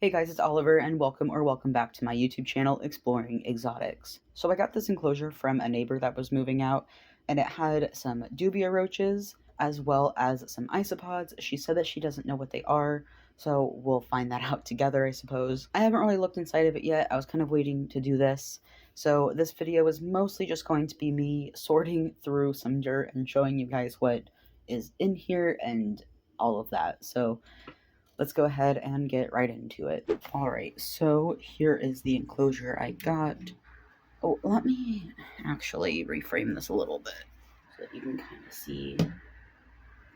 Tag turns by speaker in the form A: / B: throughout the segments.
A: Hey guys, it's Oliver and welcome back to my YouTube channel, Exploring Exotics. So I got this enclosure from a neighbor that was moving out, and it had some dubia roaches as well as some isopods. She said that she doesn't know what they are, so we'll find that out together, I suppose. I haven't really looked inside of it yet. I was kind of waiting to do this. So this video is mostly just going to be me sorting through some dirt and showing you guys what is in here and all of that. So let's go ahead and get right into it. Alright, so here is the enclosure I got. Oh, let me actually reframe this a little bit so that you can kind of see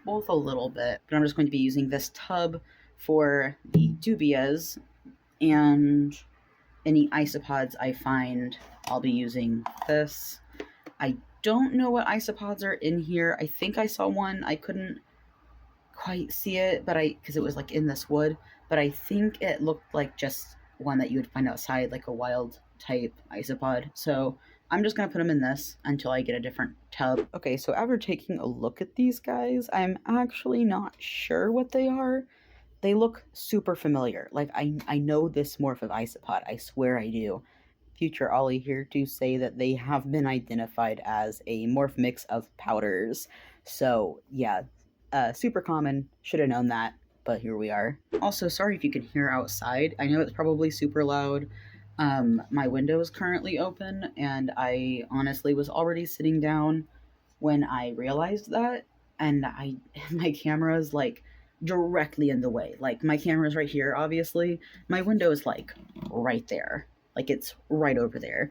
A: both a little bit. But I'm just going to be using this tub for the dubias, and any isopods I find, I'll be using this. I don't know what isopods are in here. I think I saw one. I couldn't quite see it, but because it was like in this wood, but I think it looked like just one that you would find outside, like a wild type isopod. So I'm just gonna put them in this until I get a different tub. Okay, so after taking a look at these guys, I'm actually not sure what they are. They look super familiar. Like I know this morph of isopod. I swear I do. Future Ollie here to say that they have been identified as a morph mix of powders. So yeah, super common. Should have known that, but here we are. Also, sorry if you can hear outside. I know it's probably super loud. My window is currently open, and I honestly was already sitting down when I realized that, and my camera's like directly in the way. Like my camera's right here, obviously. My window is like right there. Like it's right over there.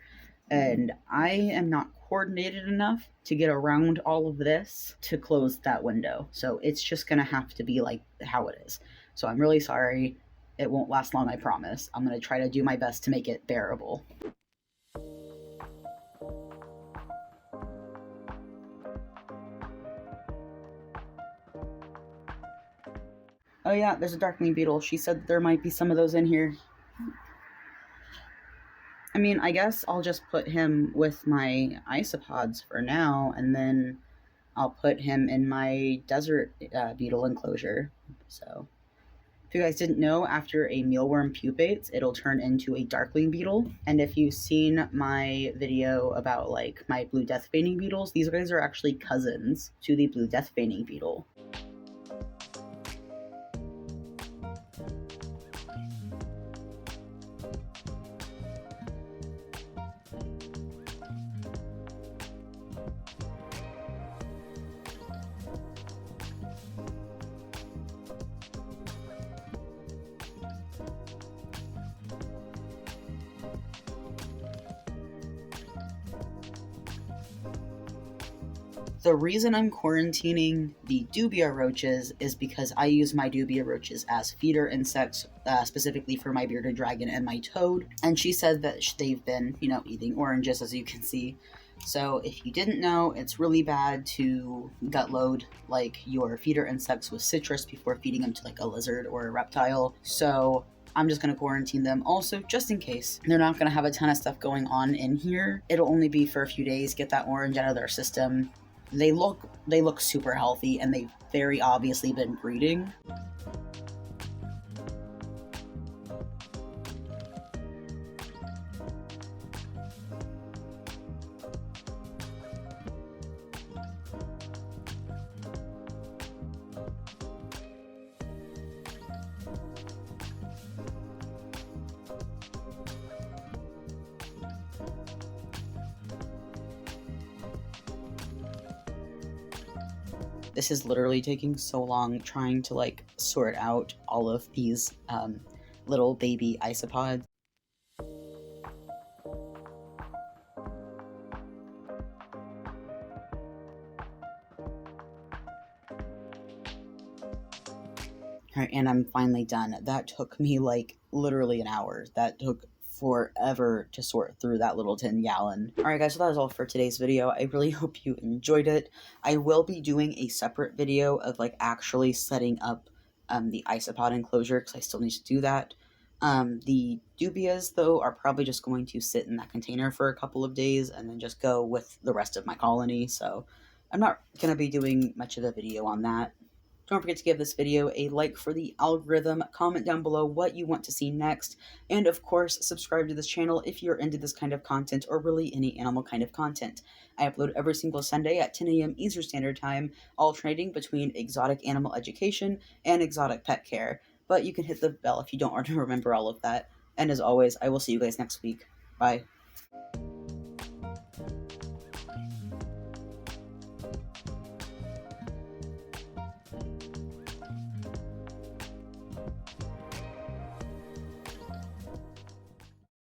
A: And I am not coordinated enough to get around all of this to close that window. So it's just gonna have to be like how it is. So I'm really sorry. It won't last long, I promise. I'm gonna try to do my best to make it bearable. Oh yeah, there's a Darkling beetle. She said there might be some of those in here. I mean, I guess I'll just put him with my isopods for now, and then I'll put him in my desert beetle enclosure. So, if you guys didn't know, after a mealworm pupates, it'll turn into a darkling beetle. And if you've seen my video about like my blue death veining beetles, these guys are actually cousins to the blue death veining beetle. The reason I'm quarantining the dubia roaches is because I use my dubia roaches as feeder insects, specifically for my bearded dragon and my toad. And she said that they've been, eating oranges, as you can see. So if you didn't know, it's really bad to gut load like your feeder insects with citrus before feeding them to like a lizard or a reptile. So I'm just going to quarantine them also, just in case. They're not going to have a ton of stuff going on in here. It'll only be for a few days, get that orange out of their system. They look super healthy, and they've very obviously been breeding. This is literally taking so long trying to like sort out all of these little baby isopods. Alright, and I'm finally done. That took me like literally an hour. That took forever to sort through that little 10 gallon. Alright guys, so that was all for today's video. I really hope you enjoyed it. I will be doing a separate video of like actually setting up the isopod enclosure, because I still need to do that. The dubias, though, are probably just going to sit in that container for a couple of days and then just go with the rest of my colony, so I'm not going to be doing much of a video on that Don't forget to give this video a like for the algorithm, comment down below what you want to see next, and of course, subscribe to this channel if you're into this kind of content or really any animal kind of content. I upload every single Sunday at 10 a.m. Eastern Standard Time, alternating between exotic animal education and exotic pet care. But you can hit the bell if you don't want to remember all of that. And as always, I will see you guys next week. Bye.